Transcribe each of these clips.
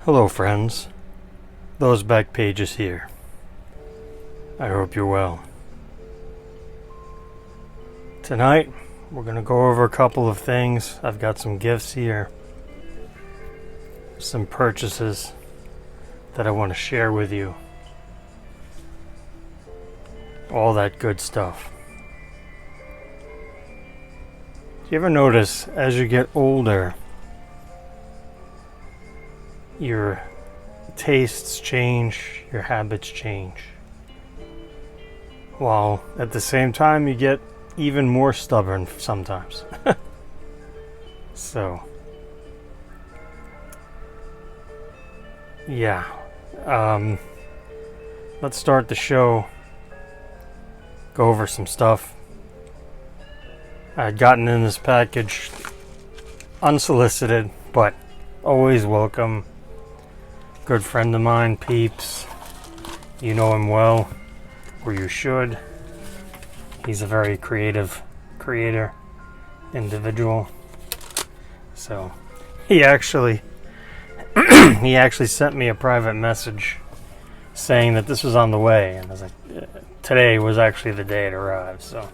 Hello friends, those back pages here. I hope you're well. Tonight, we're going to go over a couple of things. I've got some gifts here, some purchases that I want to share with you. All that good stuff. Do you ever notice as you get older, your tastes change, your habits change, while at the same time you get even more stubborn sometimes? So, yeah, let's start the show, go over some stuff. I'd gotten in this package unsolicited, but always welcome. Good friend of mine, Peeps. You know him well, or you should. He's a very creative individual. So he actually sent me a private message saying that this was on the way, and I was like, today was actually the day it arrived. So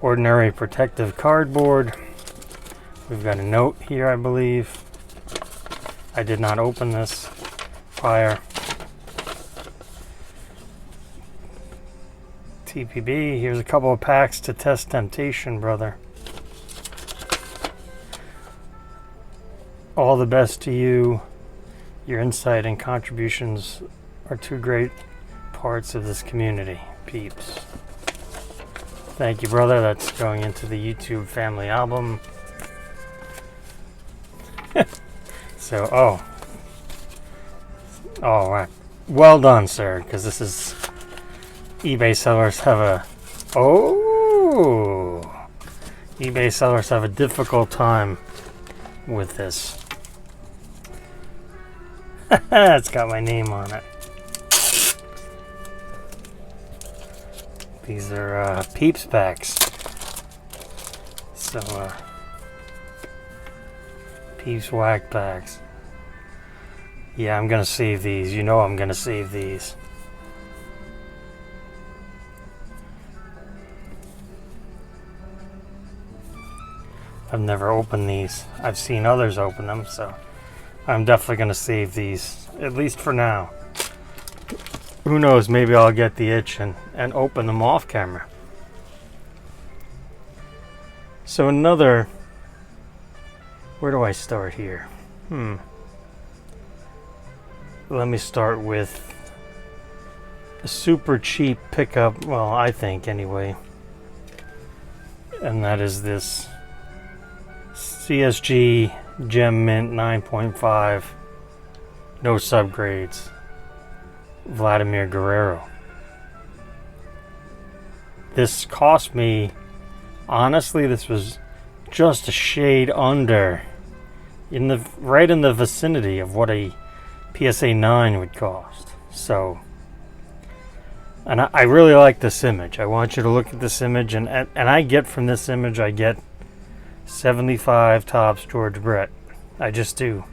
ordinary protective cardboard. We've got a note here, I believe. I did not open this prior. TPB, here's a couple of packs to test temptation, brother. All the best to you. Your insight and contributions are two great parts of this community, Peeps. Thank you, brother. That's going into the YouTube family album. So, right. Well done, sir, because this is eBay sellers have eBay sellers have a difficult time with this. It's got my name on it. These are Peeps packs. So, Peeps whack packs. Yeah, I'm gonna save these. You know I'm gonna save these. I've never opened these. I've seen others open them, so I'm definitely gonna save these, at least for now. Who knows, maybe I'll get the itch and open them off camera. So where do I start here? Let me start with a super cheap pickup, well, I think anyway. And that is this CSG Gem Mint 9.5, no subgrades, Vladimir Guerrero. This cost me, honestly, this was just a shade under, right in the vicinity of what a PSA 9 would cost. So, and I really like this image. I want you to look at this image, and I get from this image, I get 75 tops George Brett. I just do.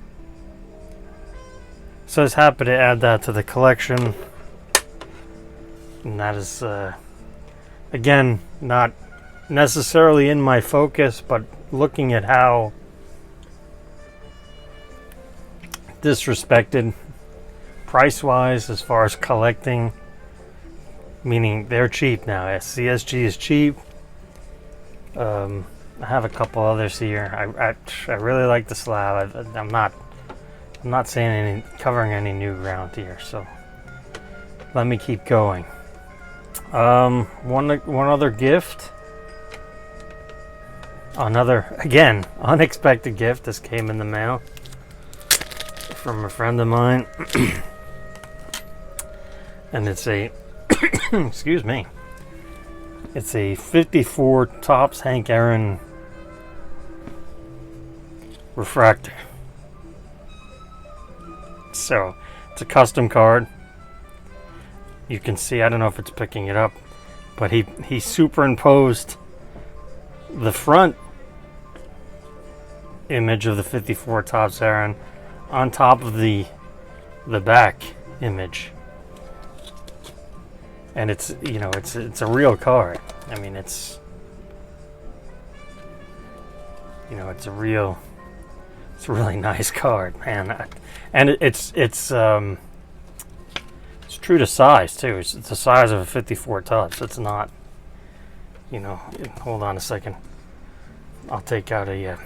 So I was happy to add that to the collection. And that is, again, not necessarily in my focus, but looking at how disrespected price-wise as far as collecting, meaning they're cheap now. CSG is cheap. I have a couple others here. I really like the slab. I'm not saying covering any new ground here, so let me keep going. One other gift. Another, again, unexpected gift. This came in the mail from a friend of mine. And it's a excuse me. It's a 54 Topps Hank Aaron refractor. So, it's a custom card. You can see, I don't know if it's picking it up, but he superimposed the front image of the 54 Topps Aaron on top of the the back image. And it's, you know, it's a real card. I mean, it's, you know, it's a really nice card, man. And it's true to size too. It's the size of a 54 Topps. It's not, you know. Hold on a second. I'll take out a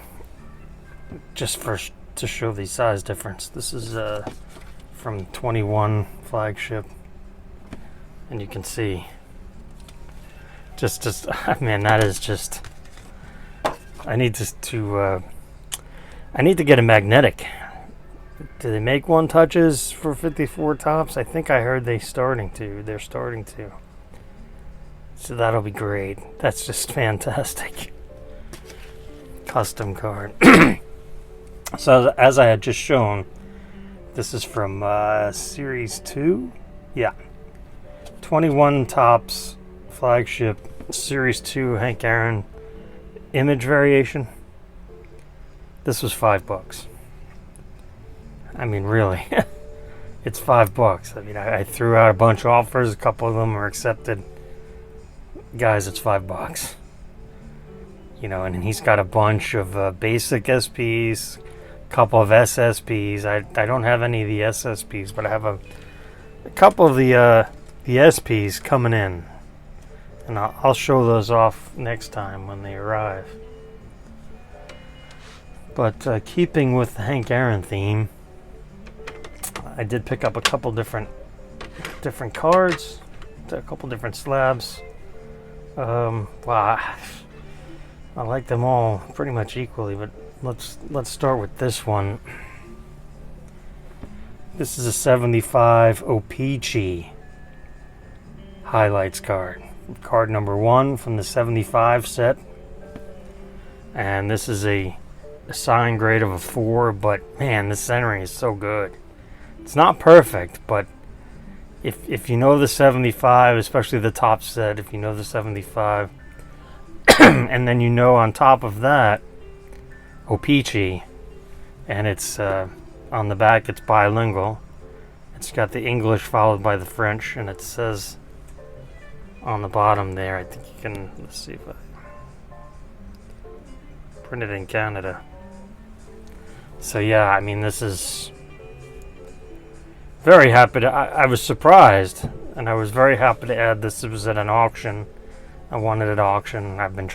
just first to show the size difference. This is from 21 flagship, and you can see just man, that is just. I need to get a magnetic. Do they make one touches for 54 Topps? I think I heard they're starting to. So that'll be great. That's just fantastic. Custom card. So as I had just shown, this is from Series 2. Yeah. 21 Topps flagship Series 2 Hank Aaron image variation. This was $5. I mean, really, it's $5. I mean, I threw out a bunch of offers. A couple of them were accepted. Guys, it's $5. You know, and he's got a bunch of basic SPs, a couple of SSPs. I don't have any of the SSPs, but I have a couple of the SPs coming in, and I'll show those off next time when they arrive. But keeping with the Hank Aaron theme, I did pick up a couple different cards, a couple different slabs. Wow, I like them all pretty much equally, but let's start with this one. This is a 75 O-Pee-Chee highlights card. Card number 1 from the 75 set. And this is a sign grade of a 4, but man, the centering is so good. It's not perfect, but if you know the 75, especially the top set, if you know the 75, and then you know on top of that O-Pee-Chee, and it's on the back it's bilingual. It's got the English followed by the French, and it says on the bottom there, I think you can, let's see if I printed in Canada. So yeah, I mean, this is very happy to, I was surprised, and I was very happy to add this. It was at an auction. I wanted it at auction. I've been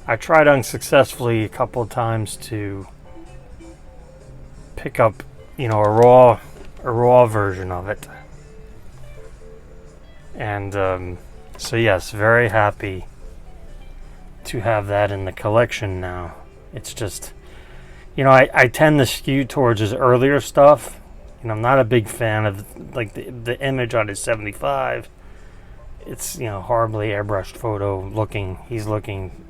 I tried unsuccessfully a couple of times to pick up, you know, a raw version of it. And so yes, very happy to have that in the collection now. It's just, you know, I tend to skew towards his earlier stuff. You know, I'm not a big fan of like the image on his 75. It's, you know, horribly airbrushed photo looking. He's looking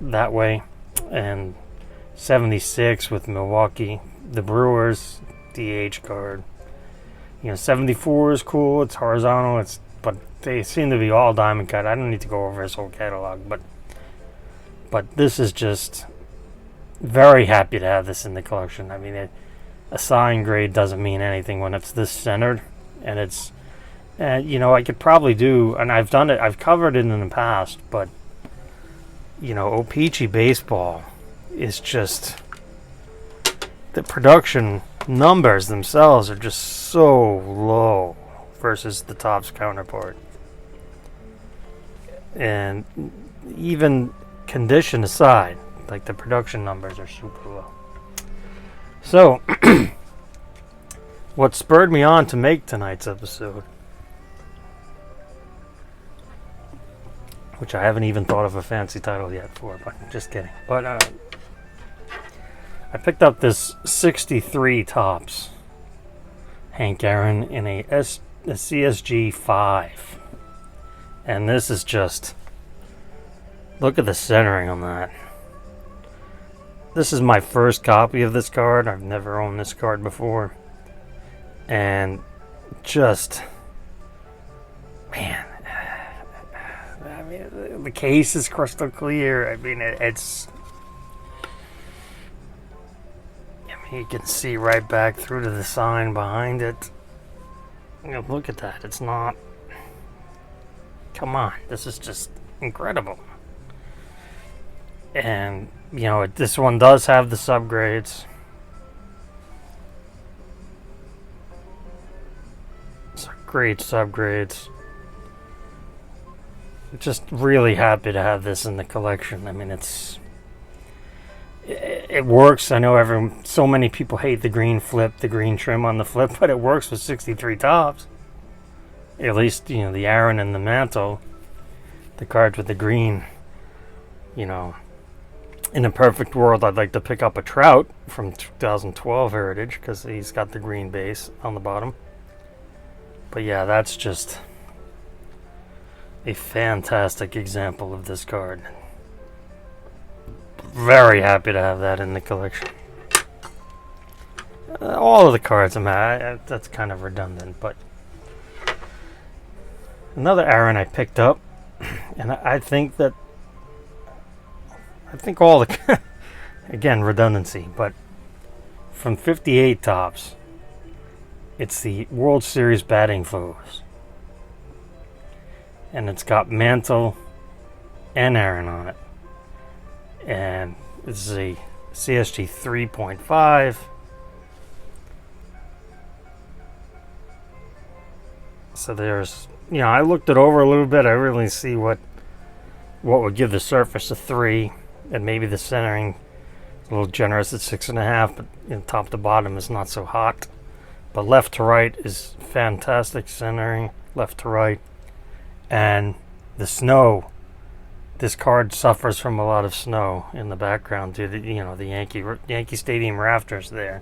that way. And 76 with Milwaukee, the Brewers DH card. You know, 74 is cool. It's horizontal. But they seem to be all diamond cut. I don't need to go over his whole catalog, but this is just very happy to have this in the collection. I mean, a sign grade doesn't mean anything when it's this centered, and it's, you know, I could probably do, and I've done it. I've covered it in the past, but you know, O-Pee-Chee baseball is just, the production numbers themselves are just so low versus the Topps counterpart. And even condition aside, like the production numbers are super low. So, what spurred me on to make tonight's episode, which I haven't even thought of a fancy title yet for, but just kidding. But I picked up this 63 Topps Hank Aaron in a CSG 5. And this is just, look at the centering on that. This is my first copy of this card. I've never owned this card before. And just, man, I mean, the case is crystal clear. I mean, You can see right back through to the sign behind it. Look at that. It's not... Come on. This is just incredible. And, this one does have the subgrades. Great subgrades. Just really happy to have this in the collection. I mean, it works. I know so many people hate the green flip, the green trim on the flip, but it works with 63 tops. At least, the Aaron and the Mantle, the cards with the green. In a perfect world, I'd like to pick up a Trout from 2012 Heritage because he's got the green base on the bottom. But yeah, that's just a fantastic example of this card. Very happy to have that in the collection. All of the cards, that's kind of redundant, but another Aaron I picked up, and I think all the again, redundancy, but from 58 tops. It's the World Series batting foes. And it's got Mantle and Aaron on it. And this is a CSG 3.5. So there's, I looked it over a little bit. I really see what would give the surface a 3. And maybe the centering a little generous at 6.5. But top to bottom is not so hot. But left to right is fantastic centering, left to right. And the snow, this card suffers from a lot of snow in the background due to the Yankee Stadium rafters there.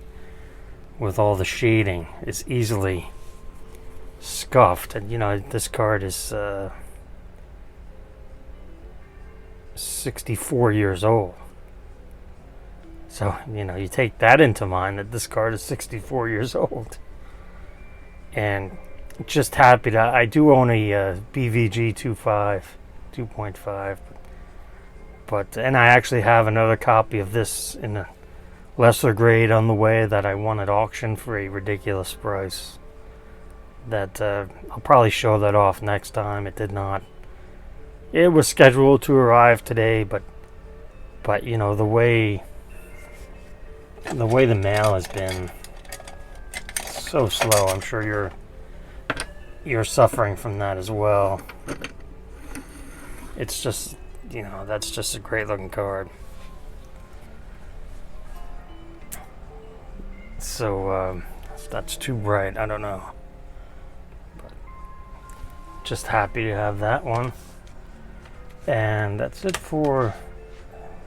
With all the shading, it's easily scuffed. And this card is 64 years old. So, you take that into mind, that this card is 64 years old. And just happy that I do own a BVG 2.5. And I actually have another copy of this in a lesser grade on the way that I won at auction for a ridiculous price. That I'll probably show that off next time. It did not. It was scheduled to arrive today, but the way the mail has been so slow, I'm sure you're suffering from that as well. It's just, that's just a great looking card. So that's too bright, I don't know. But just happy to have that one. And that's it for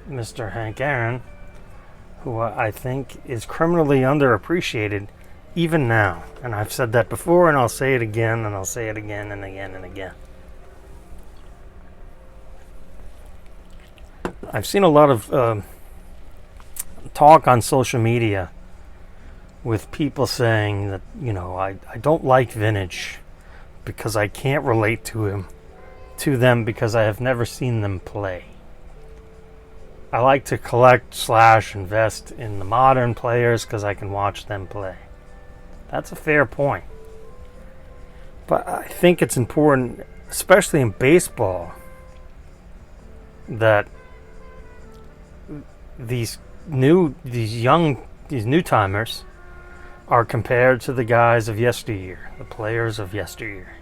Mr. Hank Aaron, who I think is criminally underappreciated even now. And I've said that before, and I'll say it again, and I'll say it again and again and again. I've seen a lot of talk on social media with people saying that, I don't like vintage because I can't relate to them because I have never seen them play. I like to collect / invest in the modern players because I can watch them play. That's a fair point. But I think it's important, especially in baseball, that these new-timers are compared to the guys of yesteryear, the players of yesteryear.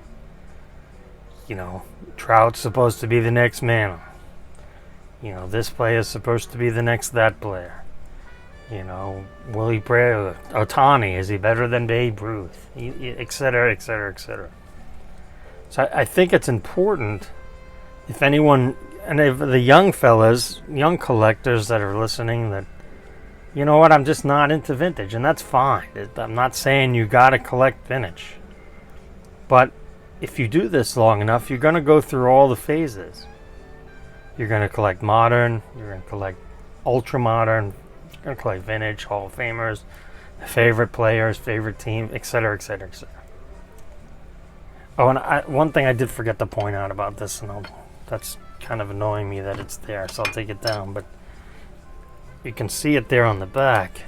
Trout's supposed to be the next Mantle. This player is supposed to be the next that player. Willie Bray, Ohtani, is he better than Babe Ruth? Et cetera, et cetera, et cetera. So I think it's important, if anyone, and if the young fellas, young collectors that are listening, that, I'm just not into vintage, and that's fine. I'm not saying you got to collect vintage. But if you do this long enough, you're going to go through all the phases. You're going to collect modern, you're going to collect ultra modern, you're going to collect vintage, Hall of Famers, favorite players, favorite team, etc., etc., etc. Oh, and one thing I did forget to point out about this, and that's kind of annoying me that it's there, so I'll take it down, but you can see it there on the back.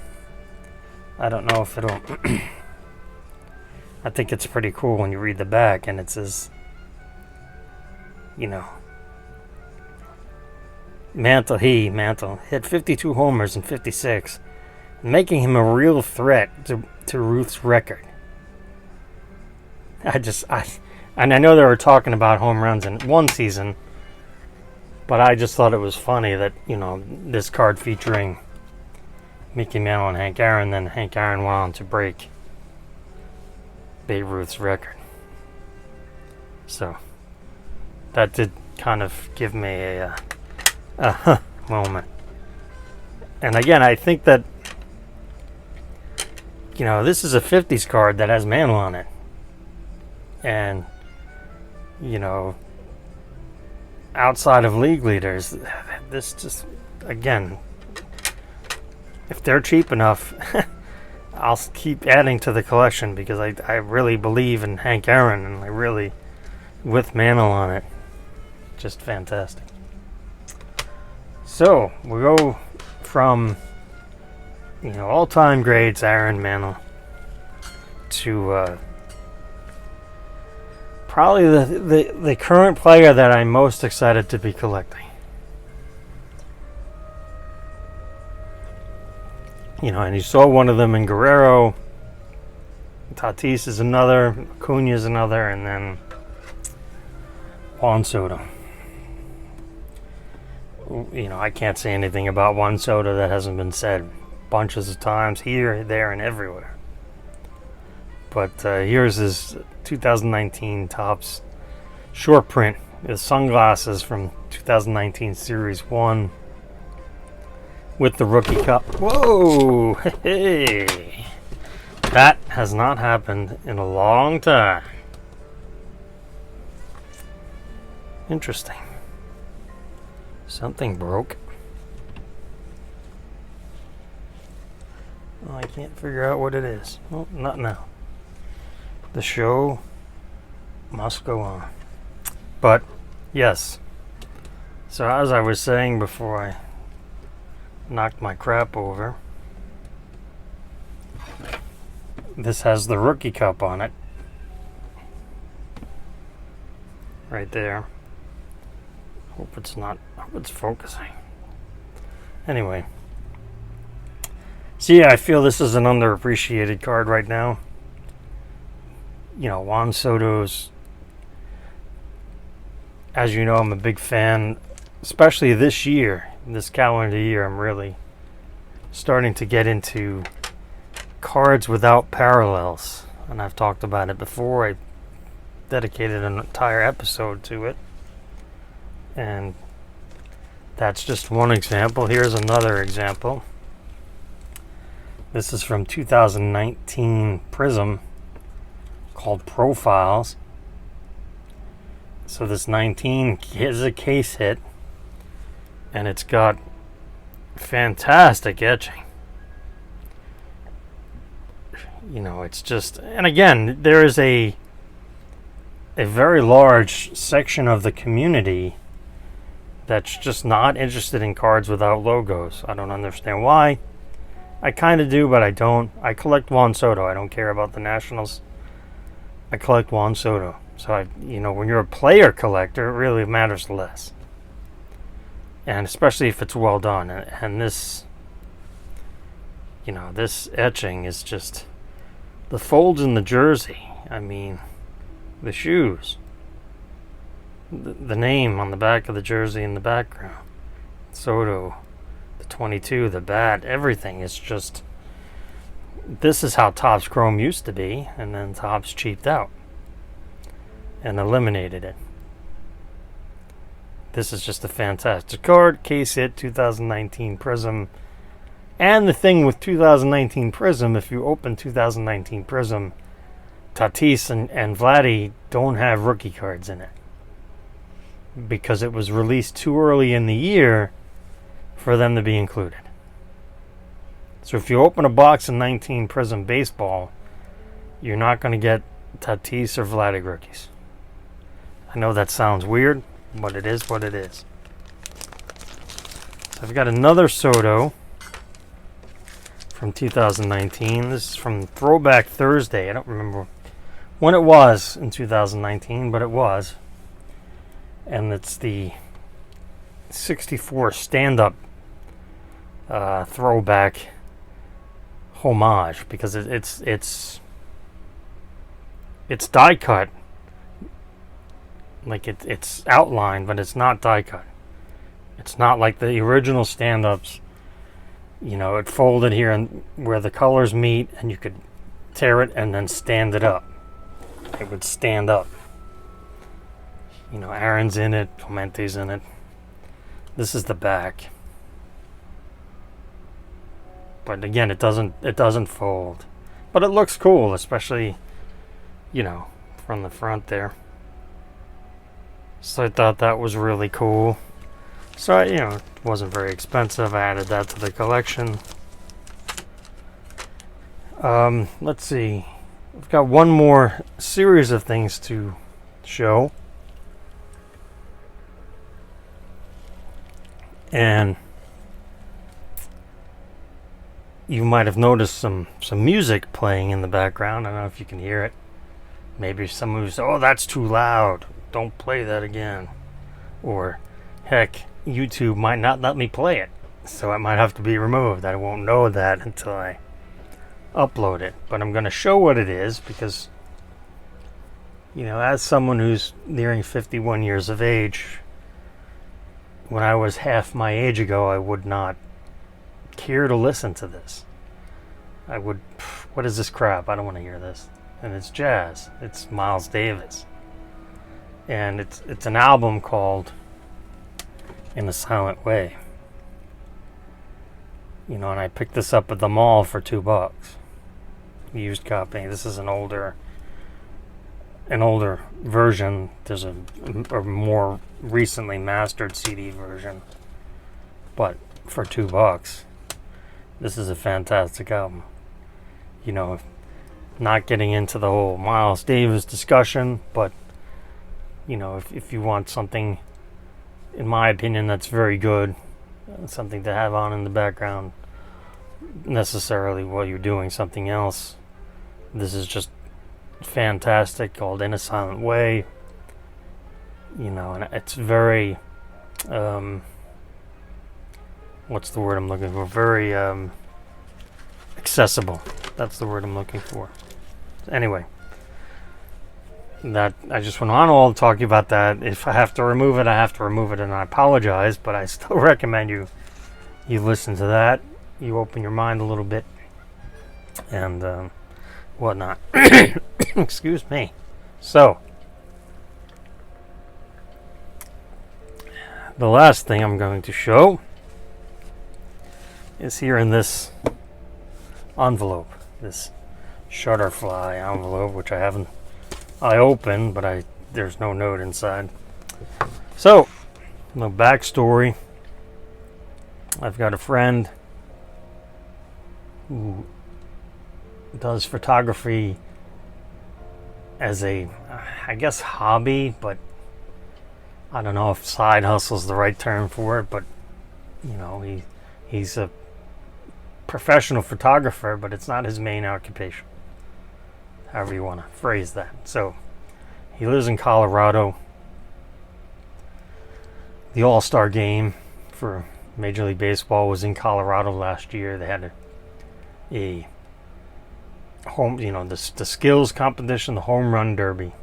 I don't know if it'll... I think it's pretty cool when you read the back and it says, you know, Mantle hit 52 homers in 56, making him a real threat to Ruth's record. And I know they were talking about home runs in one season, but I just thought it was funny that, you know, this card featuring Mickey Mantle and Hank Aaron, then Hank Aaron went on to break Babe Ruth's record. So that did kind of give me a moment. And again, I think that, you know, this is a 50s card that has Mantle on it. And, you know, outside of league leaders, this just, again, if they're cheap enough, I'll keep adding to the collection because I really believe in Hank Aaron, and I really, with Mantle on it, just fantastic. So we go from, you know, all-time greats, Aaron, Mantle, to probably the current player that I'm most excited to be collecting. You know, and you saw one of them in Guerrero. Tatis is another, Acuna is another, and then Juan Soto. You know, I can't say anything about Juan Soto that hasn't been said bunches of times here, there, and everywhere. But here's his 2019 Topps short print. His sunglasses from 2019 Series 1 with the rookie cup. Whoa! Hey! That has not happened in a long time. Interesting. Something broke. Oh, I can't figure out what it is. Oh, not now. The show must go on. But, yes. So as I was saying before I knocked my crap over, this has the rookie cup on it. Right there. Hope it's focusing. Anyway. So yeah, I feel this is an underappreciated card right now. You know, Juan Soto's, as you know, I'm a big fan, especially this year, this calendar year. I'm really starting to get into cards without parallels, and I've talked about it before. I dedicated an entire episode to it, and that's just one example. Here's another example. This is from 2019 Prism, called Profiles. So this 19 is a case hit, and it's got fantastic etching. You know, it's just, and again, there is a very large section of the community that's just not interested in cards without logos. I don't understand why. I kind of do, but I don't. I collect Juan Soto. I don't care about the Nationals. I collect Juan Soto. So, you know, when you're a player collector, it really matters less. And especially if it's well done. And this, you know, this etching is just, the folds in the jersey. I mean, the shoes. The name on the back of the jersey in the background. Soto, the 22, the bat, everything is just, this is how Topps Chrome used to be, and then Topps cheaped out and eliminated it. This is just a fantastic card. Case hit, 2019 Prism. And the thing with 2019 Prism, if you open 2019 Prism, Tatis and Vladdy don't have rookie cards in it, because it was released too early in the year for them to be included. So if you open a box of 19 Prism Baseball, you're not going to get Tatis or Vladdy rookies. I know that sounds weird, but it is what it is. So I've got another Soto from 2019. This is from Throwback Thursday. I don't remember when it was in 2019, but it was. And it's the 64 stand-up throwback homage, because it's die cut, like it's outlined, but it's not die cut. It's not like the original stand-ups. You know, it folded here and where the colors meet, and you could tear it and then stand it up. It would stand up. You know, Aaron's in it, Clemente's in it. This is the back. But again, it doesn't fold. But it looks cool, especially, you know, from the front there. So I thought that was really cool. So, you know, it wasn't very expensive. I added that to the collection. Let's see. I've got one more series of things to show. And you might have noticed some music playing in the background. I don't know if you can hear it. Maybe someone who's, oh, that's too loud. Don't play that again. Or, heck, YouTube might not let me play it. So it might have to be removed. I won't know that until I upload it. But I'm going to show what it is because, you know, as someone who's nearing 51 years of age, when I was half my age ago, I would not care to listen to this. I would, what is this crap? I don't want to hear this. And it's jazz. It's Miles Davis. And it's an album called In a Silent Way. You know, and I picked this up at the mall for $2. Used copy. This is an older version. There's a more recently mastered CD version. But for $2, this is a fantastic album. You know, not getting into the whole Miles Davis discussion, but you know, if you want something, in my opinion, that's very good, something to have on in the background necessarily while you're doing something else, this is just fantastic, called In a Silent Way. You know, and it's very what's the word I'm looking for? Very accessible. That's the word I'm looking for. Anyway, that I just went on all talking about that. If I have to remove it, I have to remove it, and I apologize, but I still recommend you listen to that. You open your mind a little bit and whatnot. Excuse me. So, the last thing I'm going to show is here in this envelope, this Shutterfly envelope, which I opened, but there's no note inside. So, no backstory. I've got a friend who does photography as a, I guess, hobby, but I don't know if side hustle is the right term for it, but you know, he's a professional photographer, but it's not his main occupation, however you want to phrase that. So he lives in Colorado. The All-Star game for Major League Baseball was in Colorado last year. They had a home, you know, the skills competition, the home run derby,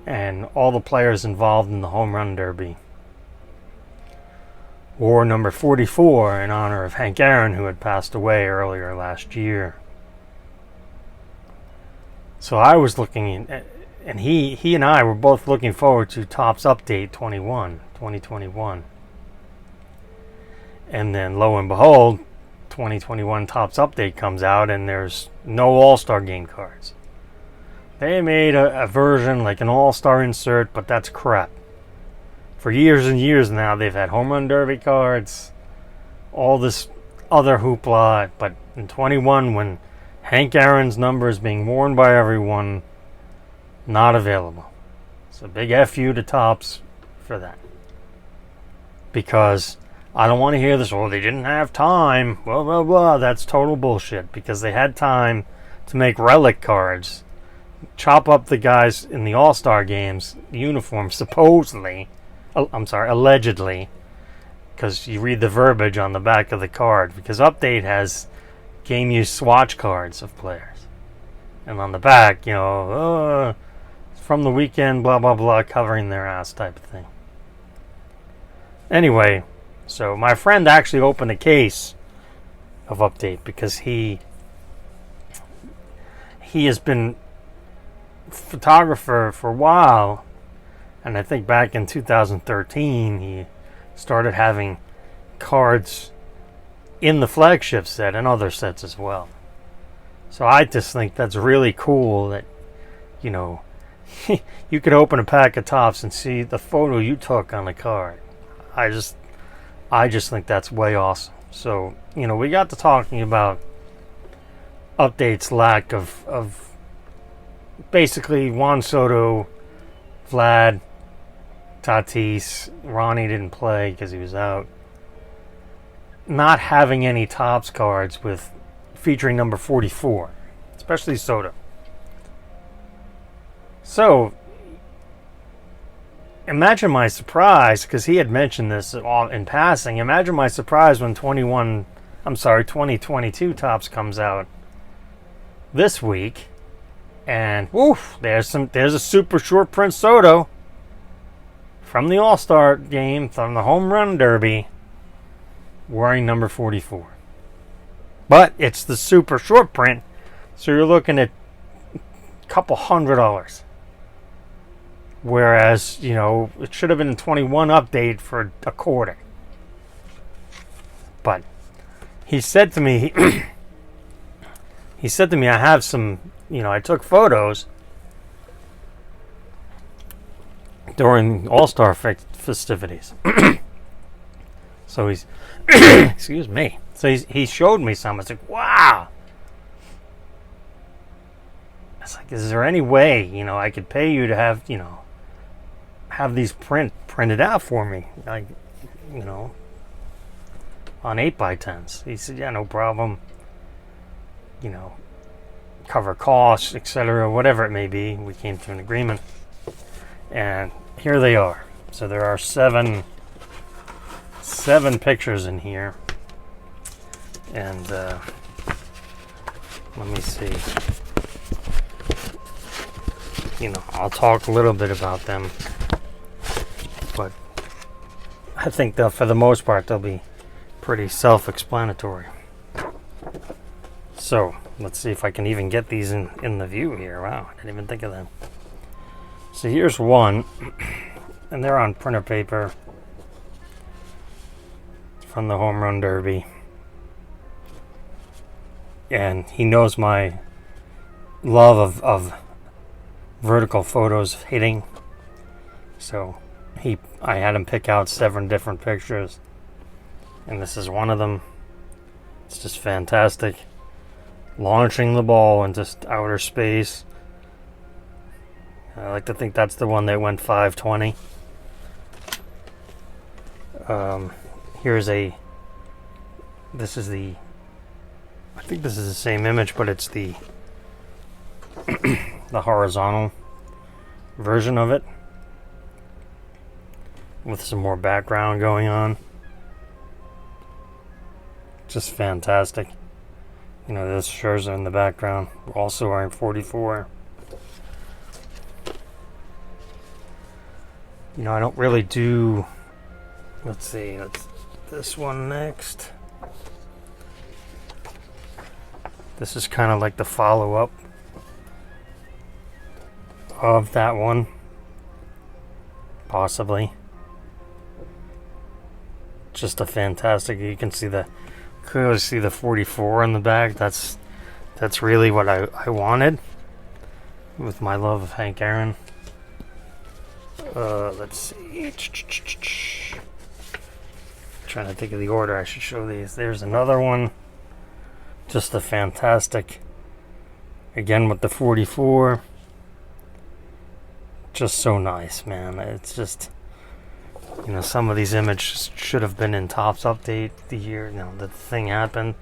and all the players involved in the home run derby wore number 44 in honor of Hank Aaron, who had passed away earlier last year. So I was looking, and he and I were both looking forward to Topps Update 2021. And then lo and behold, 2021 Topps Update comes out, and there's no All-Star Game cards. They made a version like an All-Star insert, but that's crap. For years and years now, they've had Home Run Derby cards, all this other hoopla, but in 21, when Hank Aaron's number is being worn by everyone, not available. So big F you to Topps for that. Because I don't want to hear this, oh, they didn't have time, blah, blah, blah. That's total bullshit, because they had time to make relic cards, chop up the guys in the All-Star games uniforms, supposedly, allegedly, because you read the verbiage on the back of the card, because Update has game use swatch cards of players, and on the back, from the weekend, blah blah blah, covering their ass type of thing. Anyway, so my friend actually opened a case of Update, because he has been a photographer for a while, and I think back in 2013 he started having cards in the flagship set and other sets as well. So I just think that's really cool that, you could open a pack of Topps and see the photo you took on the card. I just think that's way awesome. So, we got to talking about Update's lack of basically Juan Soto, Vlad, Tatis, Ronnie didn't play because he was out, not having any Topps cards featuring number 44, especially Soto. So, imagine my surprise, because he had mentioned this in passing. Imagine my surprise when 2022 Topps comes out this week, and woof, there's a super short print Soto from the All-Star game, from the Home Run Derby, wearing number 44. But it's the super short print, so you're looking at a couple $100. Whereas, it should have been a 21 Update for a quarter. But he said to me, I have some, I took photos during All-Star festivities. So he's, excuse me. So he showed me some. It's like, wow. It's like, is there any way, I could pay you to have, have these printed out for me, like, on 8x10s. He said, yeah, no problem. Cover costs, etc., whatever it may be. We came to an agreement, and here they are. So there are seven pictures in here, and let me see. I'll talk a little bit about them, but I think for the most part they'll be pretty self-explanatory. So let's see if I can even get these in the view here. Wow, I didn't even think of that. So here's one, and they're on printer paper from the Home Run Derby, and he knows my love of vertical photos hitting, so I had him pick out 7 different pictures, and this is one of them. It's just fantastic, launching the ball into outer space. I like to think that's the one that went 520. I think this is the same image, but it's the the horizontal version of it, with some more background going on. Just fantastic. Those Scherzer in the background, also wearing 44. I don't really do, let's see, this one next. This is kind of like the follow-up of that one, possibly. Just a fantastic, you can clearly see the 44 in the back. That's really what I wanted with my love of Hank Aaron. Let's see. Trying to think of the order I should show these. There's another one. Just a fantastic. Again with the 44. Just so nice, man. It's just You know, some of these images should have been in Topps Update the year, you know, that the thing happened.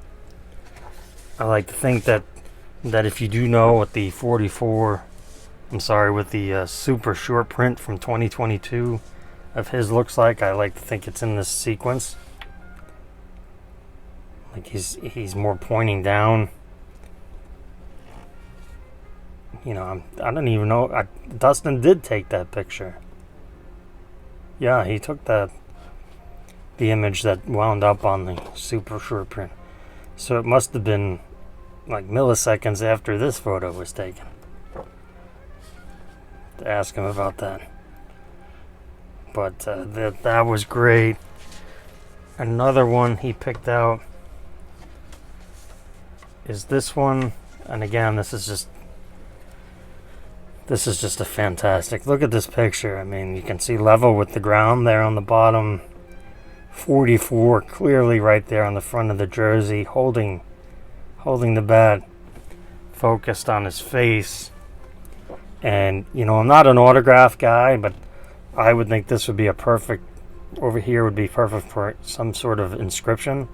I like to think that if you do know what the 44, I'm sorry, with the super short print from 2022 of his looks like, I like to think it's in this sequence. Like he's more pointing down. You know, I don't even know. Dustin did take that picture. Yeah, he took the image that wound up on the super short print. So it must have been like milliseconds after this photo was taken. To ask him about that. But that was great. Another one he picked out is this one, and again, this is just a fantastic. Look at this picture. I mean, you can see level with the ground there on the bottom. 44 clearly right there on the front of the jersey, holding the bat, focused on his face. And you know, I'm not an autograph guy, but I would think this would be a perfect, over here would be perfect for some sort of inscription.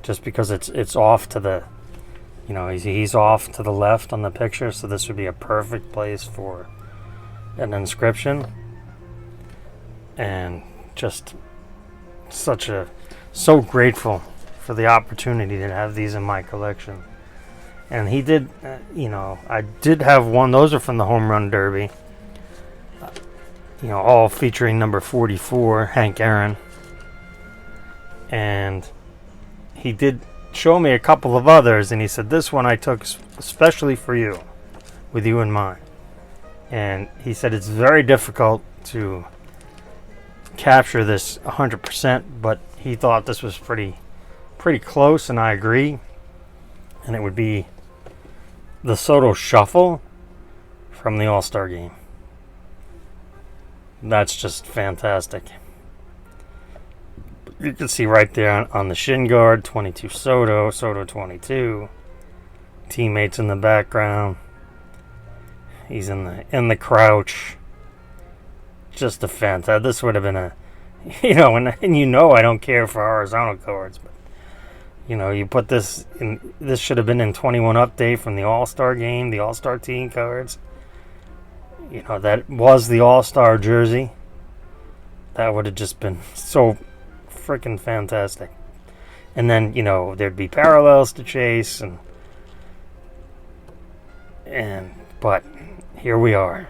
Just because it's off to the, you know, he's off to the left on the picture, so this would be a perfect place for an inscription. And just so grateful for the opportunity to have these in my collection. And he did, you know, I did have one. Those are from the Home Run Derby. You know, all featuring number 44, Hank Aaron. And he did show me a couple of others, and he said, this one I took especially for you, with you in mind. And he said it's very difficult to capture this 100%, but he thought this was pretty close, and I agree. And it would be the Soto Shuffle from the All-Star Game. That's just fantastic. You can see right there on the shin guard, 22 Soto 22. Teammates in the background. He's in the crouch. Just a fantastic. This would have been a, you know, and you know I don't care for horizontal cards, but you know, you put this in. This should have been in 21 update from the All-Star Game, the All-Star team cards. You know, that was the All-Star jersey. That would have just been so freaking fantastic. And then, you know, there'd be parallels to chase, and but here we are.